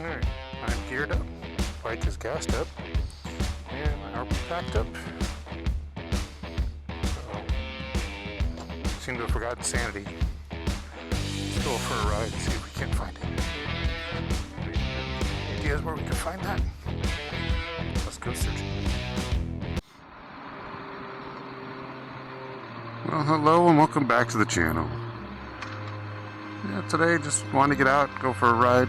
Alright, I'm geared up, bike is gassed up, and my RV packed up. Seem to have forgotten sanity. Let's go for a ride and see if we can find it. Any ideas where we can find that? Let's go searching. Well, hello and welcome back to the channel. Yeah, today just wanted to get out, go for a ride,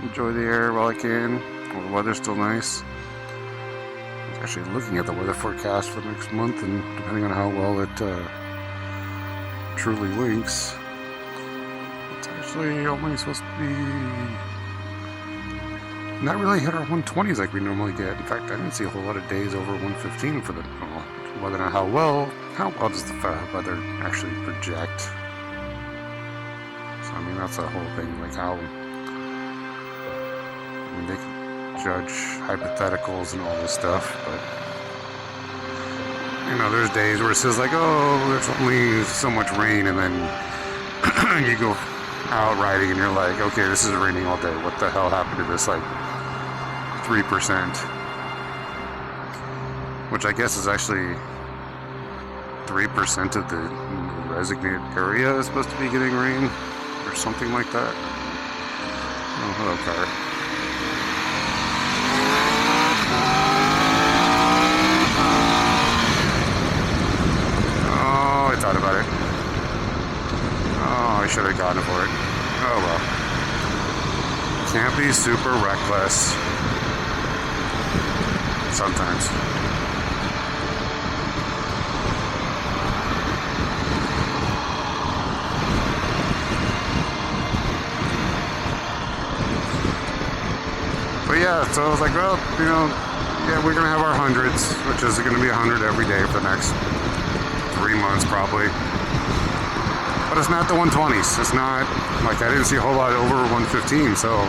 enjoy the air while I can. Well, the weather's still nice. I was actually looking at the weather forecast for the next month, and depending on how well it truly links, it's actually only supposed to be not really hit our 120s like we normally get. In fact, I didn't see a whole lot of days over 115 for the whether or not how well does the weather actually project. So I mean, that's the whole thing, like how they can judge hypotheticals and all this stuff, but you know, there's days where it says like, oh, there's only so much rain, and then you go out riding and you're like, okay, this is raining all day. What the hell happened to this like 3%? Which I guess is actually 3% of the designated area is supposed to be getting rain, or something like that. Oh, hello, car. Oh, I thought about it. Oh, I should have gone for it. Oh well. Can't be super reckless. Sometimes. But yeah, so I was like, well, you know, yeah, we're going to have our hundreds, which is going to be 100 every day for the next 3 months probably. But it's not the 120s. It's not, like, I didn't see a whole lot over 115, so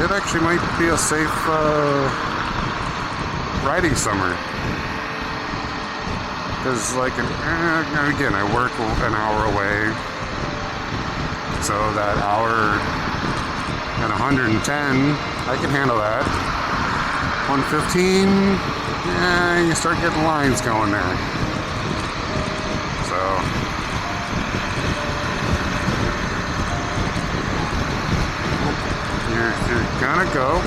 it actually might be a safe riding summer. Because, like, again, I work an hour away, so that hour at 110, I can handle that. 115, yeah, you start getting lines going there. So, you're gonna go.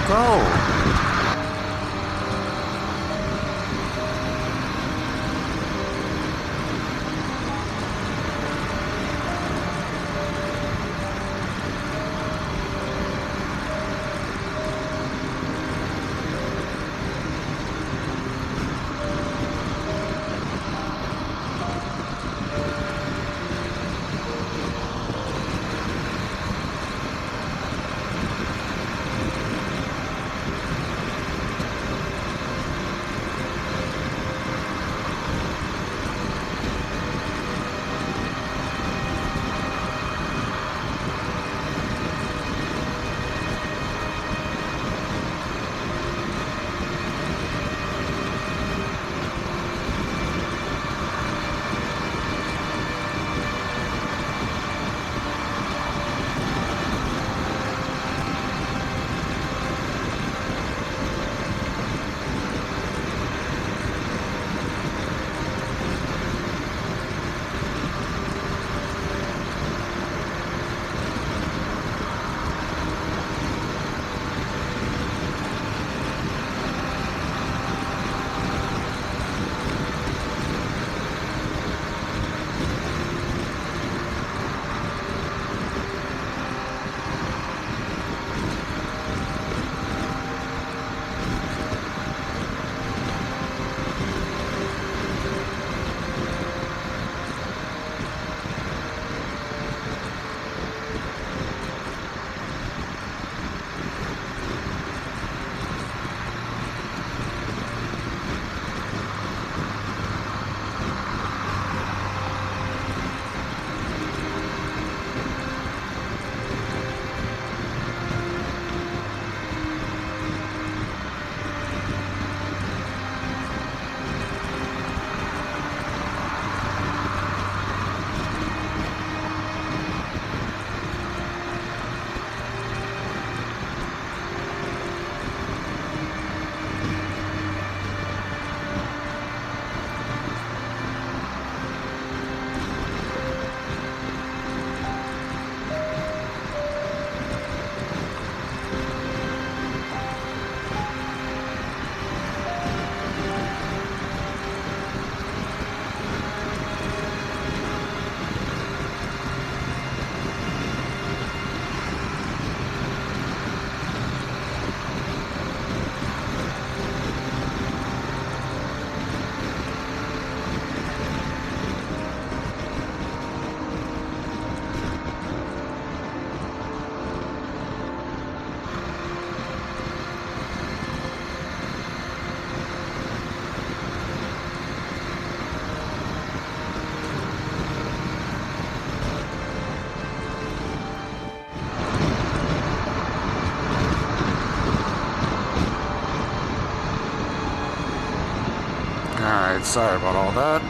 Sorry about all that.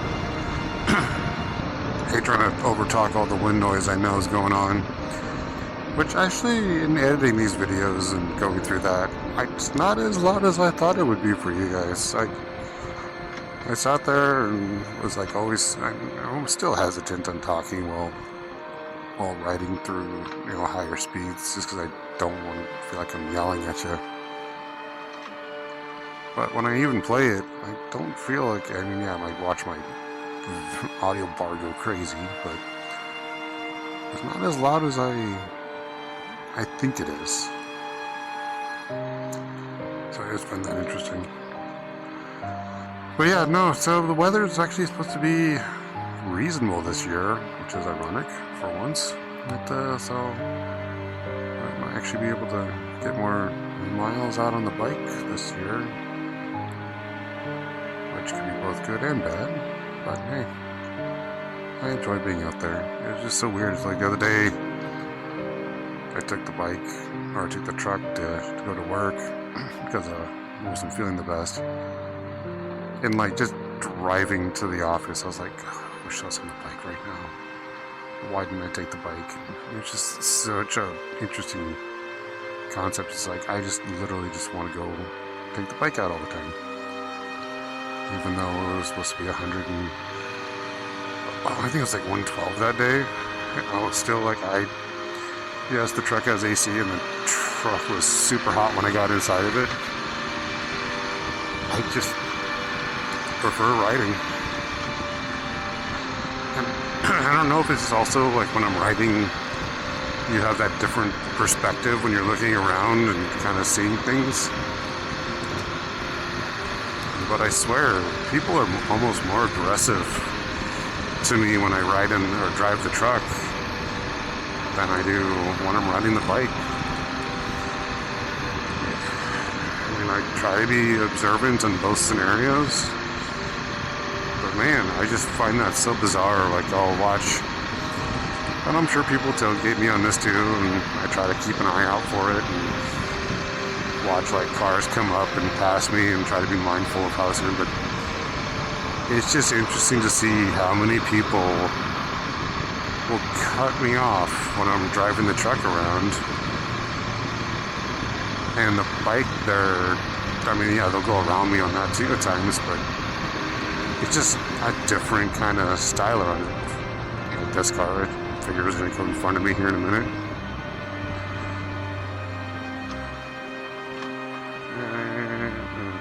I hate trying to overtalk all the wind noise I know is going on. Which actually, in editing these videos and going through that, it's not as loud as I thought it would be for you guys. I sat there and was like always, I'm still hesitant on talking while riding through, higher speeds, just because I don't want to feel like I'm yelling at you. But when I even play it, I don't feel like, I might watch my audio bar go crazy, but it's not as loud as I think it is. So I just find that interesting. But yeah, no, so the weather is actually supposed to be reasonable this year, which is ironic for once. But, so I might actually be able to get more miles out on the bike this year, which can be both good and bad. But hey, I enjoy being out there. It was just so weird. It's like the other day, I took the bike, or I took the truck to go to work because I wasn't feeling the best. And like just driving to the office, I was like, oh, I wish I was on the bike right now. Why didn't I take the bike? And it's just such a interesting concept. It's like I just literally just want to go take the bike out all the time, even though it was supposed to be 100 and I think it was like 112 that day. It's still like yes, the truck has AC, and the truck was super hot when I got inside of it. I just prefer riding. And I don't know if it's also like when I'm riding, you have that different perspective when you're looking around and kind of seeing things. But I swear, people are almost more aggressive to me when I ride in or drive the truck than I do when I'm riding the bike. I try to be observant in both scenarios. But man, I just find that so bizarre. Like I'll watch, and I'm sure people tailgate me on this too, and I try to keep an eye out for it and watch like cars come up and pass me and try to be mindful of how it's doing. But it's just interesting to see how many people will cut me off when I'm driving the truck around. And the bike, they'll go around me on that too at times, but it's just a different kind of style on it. Like this car, I figure it was going to come in front of me here in a minute.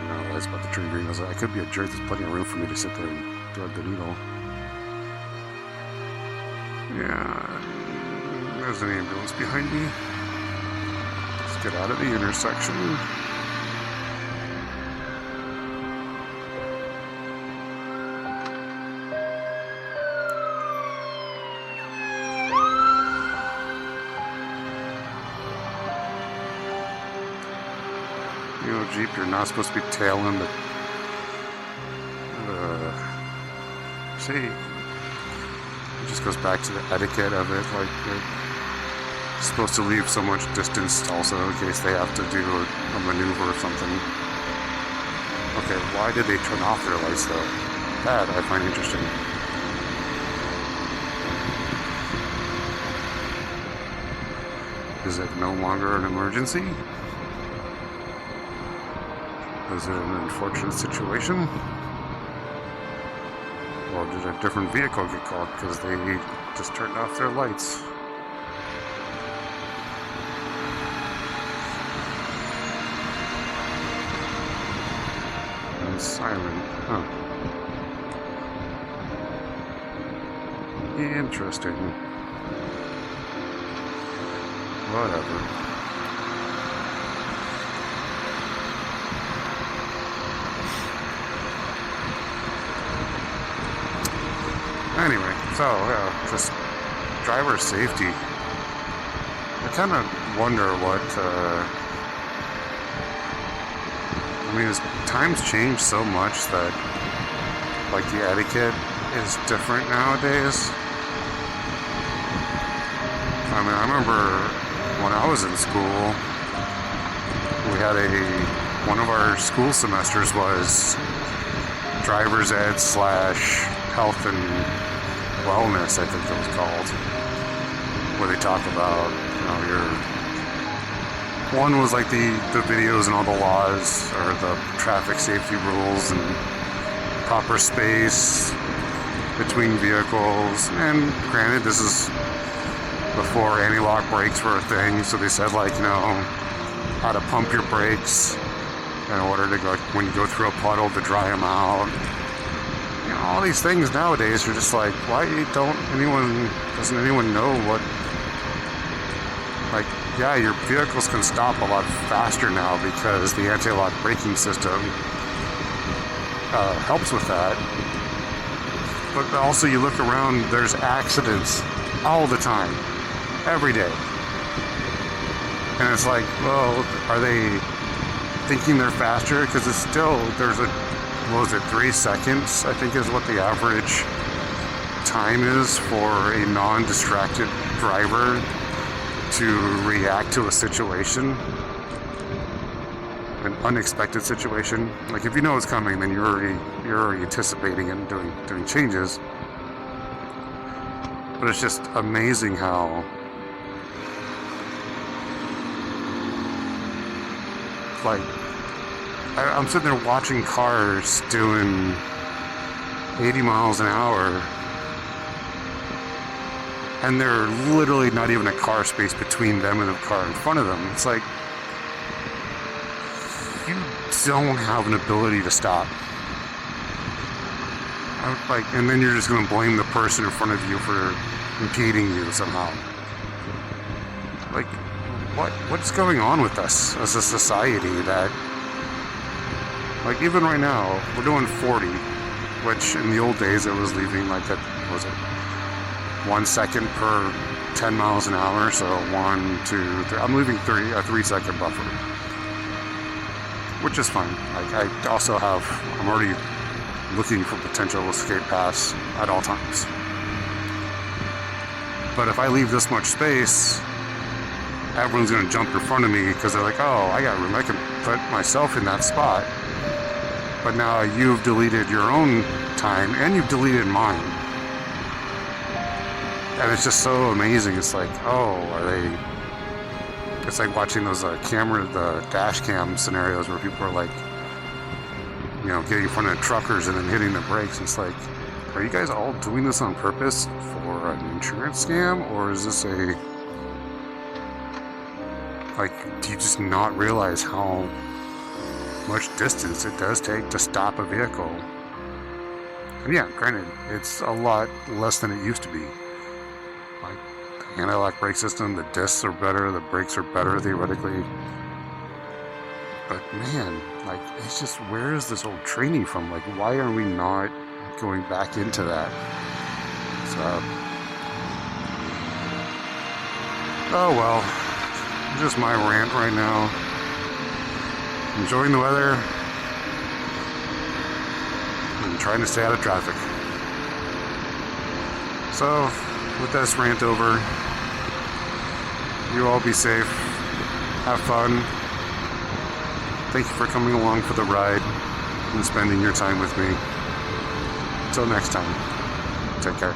No, that's about the tree green. I could be a jerk. There's plenty of room for me to sit there and thread the needle. Yeah, there's an ambulance behind me. Get out of the intersection. Jeep, you're not supposed to be tailing, but see, it just goes back to the etiquette of it, like supposed to leave so much distance also in case they have to do a maneuver or something. Okay, why did they turn off their lights though? That I find interesting. Is it no longer an emergency? Is it an unfortunate situation? Or did a different vehicle get called because they just turned off their lights? Siren, huh. Interesting. Whatever. Anyway, so, just driver safety. I kind of wonder what, as times change so much that, like, the etiquette is different nowadays. I remember when I was in school, we had one of our school semesters was driver's ed slash health and wellness, I think it was called, where they talk about, your one was like the videos and all the laws or the traffic safety rules and proper space between vehicles. And granted, this is before anti-lock brakes were a thing, so they said how to pump your brakes in order to go when you go through a puddle to dry them out. All these things nowadays are just like, why doesn't anyone know what, yeah, your vehicles can stop a lot faster now because the anti-lock braking system helps with that. But also you look around, there's accidents all the time, every day. And it's like, well, are they thinking they're faster? Because it's still, there's 3 seconds, I think is what the average time is for a non-distracted driver to react to a situation, an unexpected situation. Like if you know it's coming, then you're already anticipating and doing changes. But it's just amazing how I'm sitting there watching cars doing 80 miles an hour, and they're literally not even a car space between them and the car in front of them. It's like, you don't have an ability to stop. And then you're just going to blame the person in front of you for impeding you somehow. What's going on with us as a society that, even right now, we're doing 40, which in the old days it was leaving 1 second per 10 miles an hour, so 1, 2, 3. I'm leaving a 3-second buffer, which is fine. I'm already looking for potential escape paths at all times. But if I leave this much space, everyone's going to jump in front of me because they're like, oh, I got room. I can put myself in that spot. But now you've deleted your own time and you've deleted mine. And it's just so amazing. It's like, it's like watching those the dash cam scenarios where people are getting in front of truckers and then hitting the brakes. It's like, are you guys all doing this on purpose for an insurance scam? Or is this do you just not realize how much distance it does take to stop a vehicle? And yeah, granted, it's a lot less than it used to be. The anti-lock brake system, the discs are better, the brakes are better theoretically. But man, it's just, where is this old training from? Why are we not going back into that? So, oh well, just my rant right now. Enjoying the weather and trying to stay out of traffic. So, with this rant over, you all be safe, have fun. Thank you for coming along for the ride and spending your time with me. Until next time, take care.